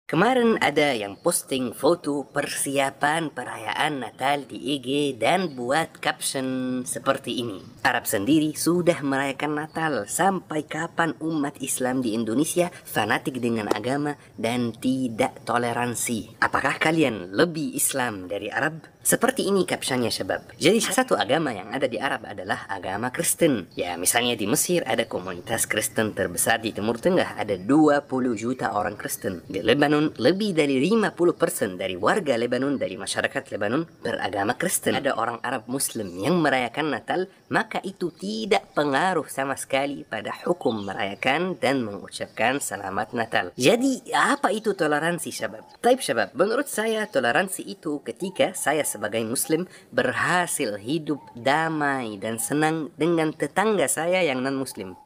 Kemarin ada yang posting foto persiapan perayaan Natal di IG dan buat caption seperti ini. Arab sendiri sudah merayakan Natal, sampai kapan umat Islam di Indonesia fanatik dengan agama dan tidak toleransi? Apakah kalian lebih Islam dari Arab? Seperti ini captionnya Syabab. Jadi satu agama yang ada di Arab adalah agama Kristen. Ya misalnya di Mesir ada komunitas Kristen terbesar di Timur Tengah, ada 20 juta orang Kristen. Di Lebanon lebih dari 50% dari warga Lebanon, dari masyarakat Lebanon beragama Kristen. Ada orang Arab Muslim yang merayakan Natal, maka itu tidak pengaruh sama sekali pada hukum merayakan dan mengucapkan selamat Natal. Jadi apa itu toleransi Syabab? Taib Syabab, menurut saya toleransi itu ketika saya sebagai Muslim berhasil hidup damai dan senang dengan tetangga saya yang non-Muslim.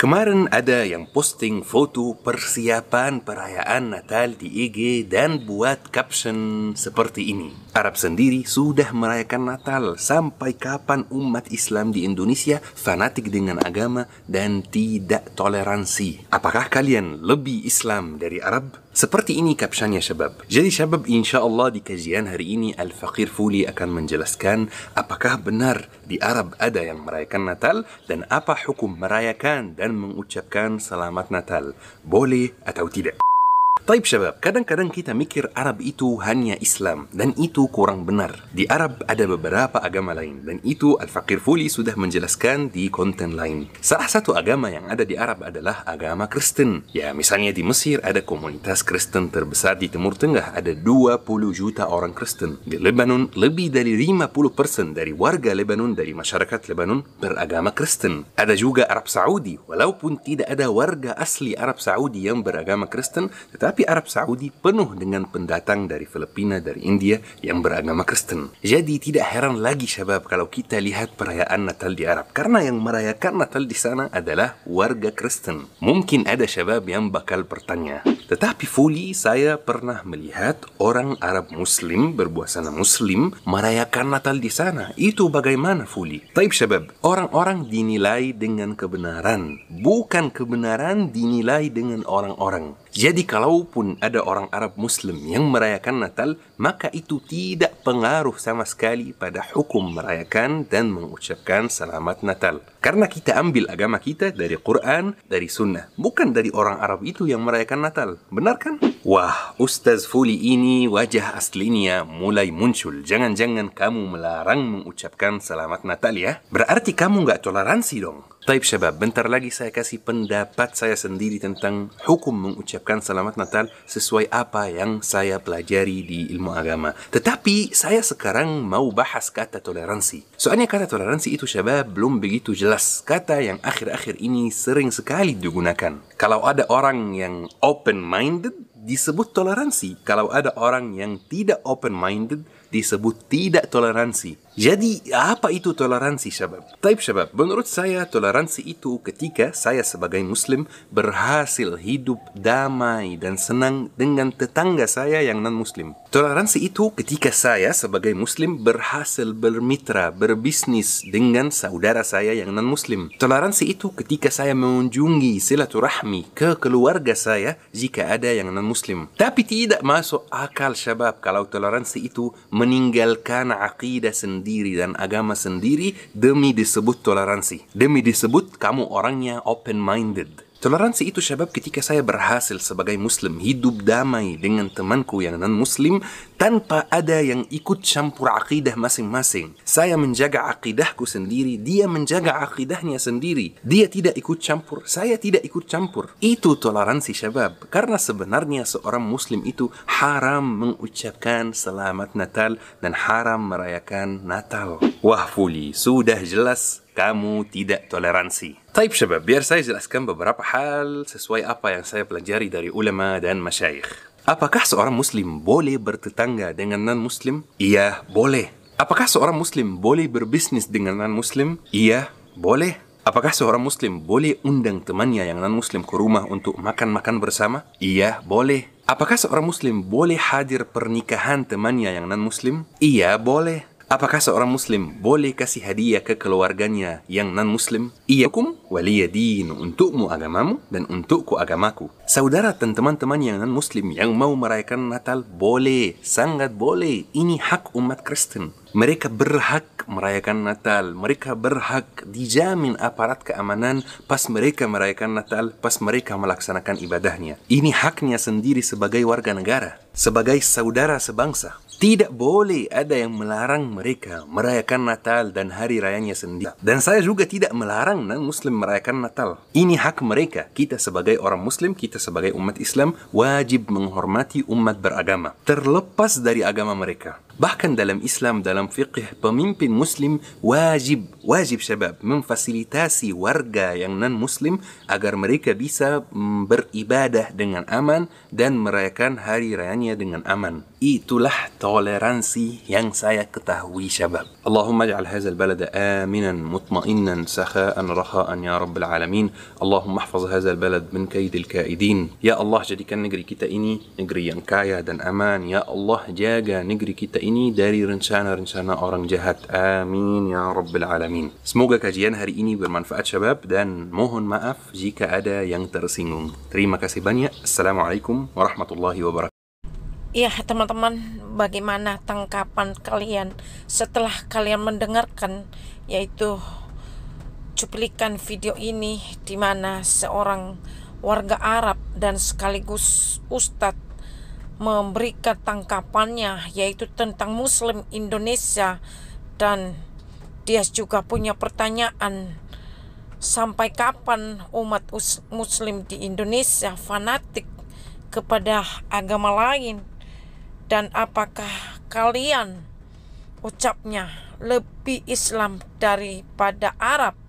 Kemarin ada yang posting foto persiapan perayaan Natal di IG dan buat caption seperti ini. Arab sendiri sudah merayakan Natal, sampai kapan umat Islam di Indonesia fanatik dengan agama dan tidak toleransi? Apakah kalian lebih Islam dari Arab? Seperti ini captionnya Syabab. Jadi Syabab, insyaAllah di kajian hari ini Al-Faqir Fuli akan menjelaskan apakah benar di Arab ada yang merayakan Natal dan apa hukum merayakan dan mengucapkan selamat Natal. Boleh atau tidak? Taib Syabab, kadang-kadang kita mikir Arab itu hanya Islam, dan itu kurang benar. Di Arab ada beberapa agama lain, dan itu Al-Faqir Fuli sudah menjelaskan di konten lain. Salah satu agama yang ada di Arab adalah agama Kristen. Ya, misalnya di Mesir ada komunitas Kristen terbesar di Timur Tengah, ada 20 juta orang Kristen. Di Lebanon, lebih dari 50% dari warga Lebanon, dari masyarakat Lebanon beragama Kristen. Ada juga Arab Saudi, walaupun tidak ada warga asli Arab Saudi yang beragama Kristen, tapi Arab Saudi penuh dengan pendatang dari Filipina, dari India yang beragama Kristen. Jadi tidak heran lagi Syabab kalau kita lihat perayaan Natal di Arab, karena yang merayakan Natal di sana adalah warga Kristen. Mungkin ada Syabab yang bakal bertanya, tetapi Fuli, saya pernah melihat orang Arab Muslim berbuasana Muslim merayakan Natal di sana. Itu bagaimana Fuli? Taib Syabab, orang-orang dinilai dengan kebenaran, bukan kebenaran dinilai dengan orang-orang. Jadi kalaupun ada orang Arab Muslim yang merayakan Natal, maka itu tidak pengaruh sama sekali pada hukum merayakan dan mengucapkan selamat Natal. Karena kita ambil agama kita dari Quran, dari Sunnah, bukan dari orang Arab itu yang merayakan Natal. Benar kan? Wah, Ustaz Fuli ini wajah aslinya mulai muncul. Jangan-jangan kamu melarang mengucapkan selamat Natal ya? Berarti kamu nggak toleransi dong. Taib Syabab, bentar lagi saya kasih pendapat saya sendiri tentang hukum mengucapkan selamat Natal sesuai apa yang saya pelajari di ilmu agama. Tetapi saya sekarang mau bahas kata toleransi. Soalnya kata toleransi itu Syabab belum begitu jelas. Kata yang akhir-akhir ini sering sekali digunakan. Kalau ada orang yang open-minded, disebut toleransi. Kalau ada orang yang tidak open-minded, disebut tidak toleransi. Jadi, apa itu toleransi Syabab? Taib Syabab, menurut saya toleransi itu ketika saya sebagai Muslim berhasil hidup damai dan senang dengan tetangga saya yang non-Muslim. Toleransi itu ketika saya sebagai Muslim berhasil bermitra, berbisnis dengan saudara saya yang non-Muslim. Toleransi itu ketika saya mengunjungi silaturahmi ke keluarga saya jika ada yang non-Muslim. Tapi tidak masuk akal Syabab kalau toleransi itu meninggalkan akidah sendiri dan agama sendiri demi disebut toleransi, demi disebut kamu orangnya open-minded. Toleransi itu Syabab ketika saya berhasil sebagai Muslim hidup damai dengan temanku yang non-Muslim tanpa ada yang ikut campur akidah masing-masing. Saya menjaga akidahku sendiri, dia menjaga akidahnya sendiri. Dia tidak ikut campur, saya tidak ikut campur. Itu toleransi Syabab. Karena sebenarnya seorang Muslim itu haram mengucapkan selamat Natal dan haram merayakan Natal. Wah Fuli, sudah jelas kamu tidak toleransi. Taib Syabab, biar saya jelaskan beberapa hal sesuai apa yang saya pelajari dari ulama dan masyayikh. Apakah seorang Muslim boleh bertetangga dengan non-Muslim? Iya, boleh. Apakah seorang Muslim boleh berbisnis dengan non-Muslim? Iya, boleh. Apakah seorang Muslim boleh undang temannya yang non-Muslim ke rumah untuk makan-makan bersama? Iya, boleh. Apakah seorang muslim boleh hadir pernikahan temannya yang non-muslim? Iya, boleh. Apakah seorang muslim boleh kasih hadiah ke keluarganya yang non-muslim? Iya, hukum waliya din, untukmu agamamu dan untukku agamaku. Saudara dan teman-teman yang non-muslim yang mau merayakan Natal boleh, sangat boleh. Ini hak umat Kristen. Mereka berhak merayakan Natal. Mereka berhak dijamin aparat keamanan pas mereka merayakan Natal, pas mereka melaksanakan ibadahnya. Ini haknya sendiri sebagai warga negara, sebagai saudara sebangsa. Tidak boleh ada yang melarang mereka merayakan Natal dan hari rayanya sendiri. Dan saya juga tidak melarang non-muslim merayakan Natal. Ini hak mereka. Kita sebagai orang muslim, kita sebagai umat Islam wajib menghormati umat beragama, terlepas dari agama mereka. Bahkan dalam Islam, dalam fiqh, pemimpin muslim wajib syabab memfasilitasi warga yang non-muslim agar mereka bisa beribadah dengan aman dan merayakan hari rayanya dengan aman. Itulah toleransi yang saya ketahui syabab. Allahumma ja'al hadzal balada aminan mutma'innan sakha'an rakha'an ya rabbal alamin. Allahumma ihfaz hadzal balad min kaidil kaidin. Ya Allah, jadikan negeri kita ini negeri yang kaya dan aman. Ya Allah, jaga negeri kita ini dari rencana-rencana orang jahat. Amin ya rabbal alamin. Semoga kajian hari ini bermanfaat syabab, dan mohon maaf jika ada yang tersinggung. Terima kasih banyak. Assalamualaikum warahmatullahi wabarakatuh. Ya teman-teman, bagaimana tanggapan kalian setelah kalian mendengarkan yaitu cuplikan video ini, di mana seorang warga Arab dan sekaligus ustadz memberikan tanggapannya yaitu tentang Muslim Indonesia, dan dia juga punya pertanyaan, sampai kapan umat Muslim di Indonesia fanatik kepada agama lain, dan apakah kalian ucapnya lebih Islam daripada Arab?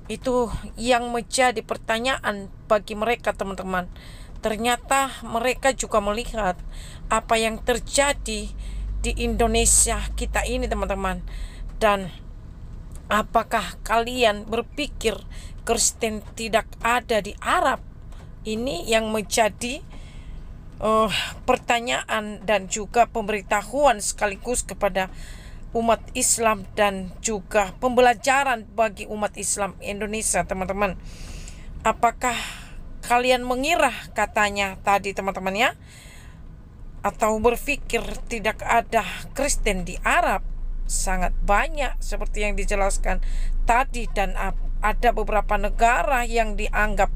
Itu yang menjadi pertanyaan bagi mereka teman-teman. Ternyata mereka juga melihat apa yang terjadi di Indonesia kita ini teman-teman. Dan apakah kalian berpikir Kristen tidak ada di Arab? Ini yang menjadi pertanyaan dan juga pemberitahuan sekaligus kepada umat Islam, dan juga pembelajaran bagi umat Islam Indonesia teman-teman. Apakah kalian mengira, katanya tadi teman-teman ya, atau berpikir tidak ada Kristen di Arab? Sangat banyak seperti yang dijelaskan tadi, dan ada beberapa negara yang dianggap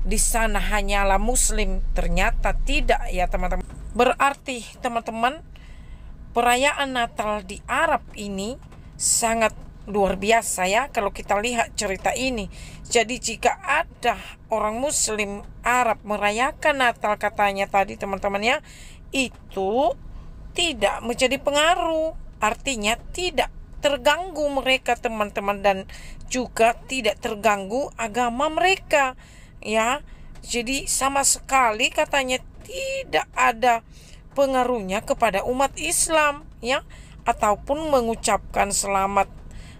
di sana hanyalah Muslim. Ternyata tidak ya teman-teman. Berarti teman-teman, perayaan Natal di Arab ini sangat luar biasa ya kalau kita lihat cerita ini. Jadi jika ada orang Muslim Arab merayakan Natal, katanya tadi teman-teman ya, itu tidak menjadi pengaruh. Artinya tidak terganggu mereka teman-teman, dan juga tidak terganggu agama mereka ya. Jadi sama sekali katanya tidak ada pengaruhnya kepada umat Islam ya, ataupun mengucapkan selamat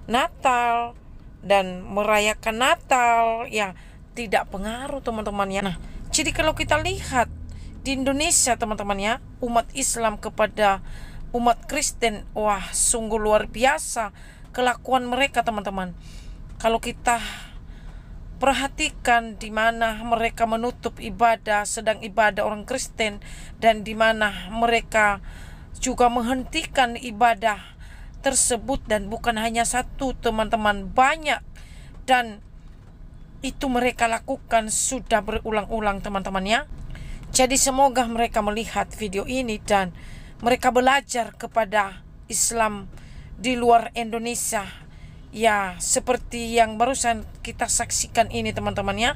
Natal dan merayakan Natal ya, tidak pengaruh teman-teman ya. Nah, jadi kalau kita lihat di Indonesia teman-teman ya, umat Islam kepada umat Kristen, wah sungguh luar biasa kelakuan mereka teman-teman. Kalau kita perhatikan di mana mereka menutup ibadah, sedang ibadah orang Kristen, dan di mana mereka juga menghentikan ibadah tersebut, dan bukan hanya satu teman-teman, banyak, dan itu mereka lakukan sudah berulang-ulang teman-teman ya. Jadi semoga mereka melihat video ini dan mereka belajar kepada Islam di luar Indonesia ya, seperti yang barusan kita saksikan ini teman-teman ya.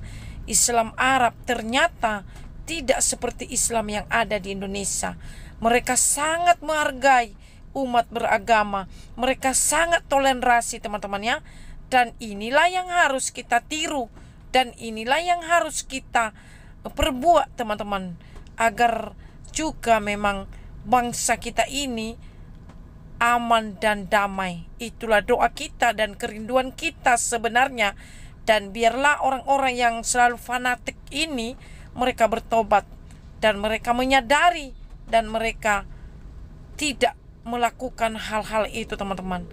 Islam Arab ternyata tidak seperti Islam yang ada di Indonesia. Mereka sangat menghargai umat beragama, mereka sangat toleransi teman-teman ya. Dan inilah yang harus kita tiru, dan inilah yang harus kita perbuat teman-teman, agar juga memang bangsa kita ini aman dan damai. Itulah doa kita dan kerinduan kita sebenarnya. Dan biarlah orang-orang yang selalu fanatik ini mereka bertobat, dan mereka menyadari dan mereka tidak melakukan hal-hal itu, teman-teman.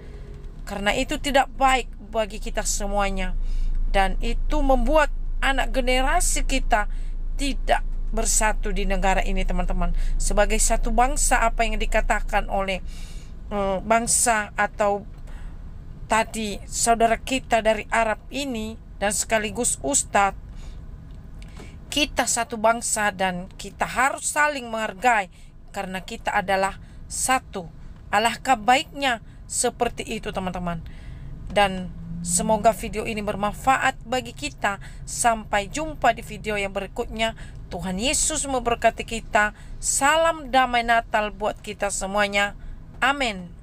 Karena itu tidak baik bagi kita semuanya, dan itu membuat anak generasi kita tidak bersatu di negara ini, teman-teman. Sebagai satu bangsa, apa yang dikatakan oleh bangsa atau tadi saudara kita dari Arab ini dan sekaligus Ustadz, kita satu bangsa dan kita harus saling menghargai karena kita adalah satu. Alangkah baiknya seperti itu, teman-teman. Dan semoga video ini bermanfaat bagi kita. Sampai jumpa di video yang berikutnya. Tuhan Yesus memberkati kita. Salam damai Natal buat kita semuanya. Amin.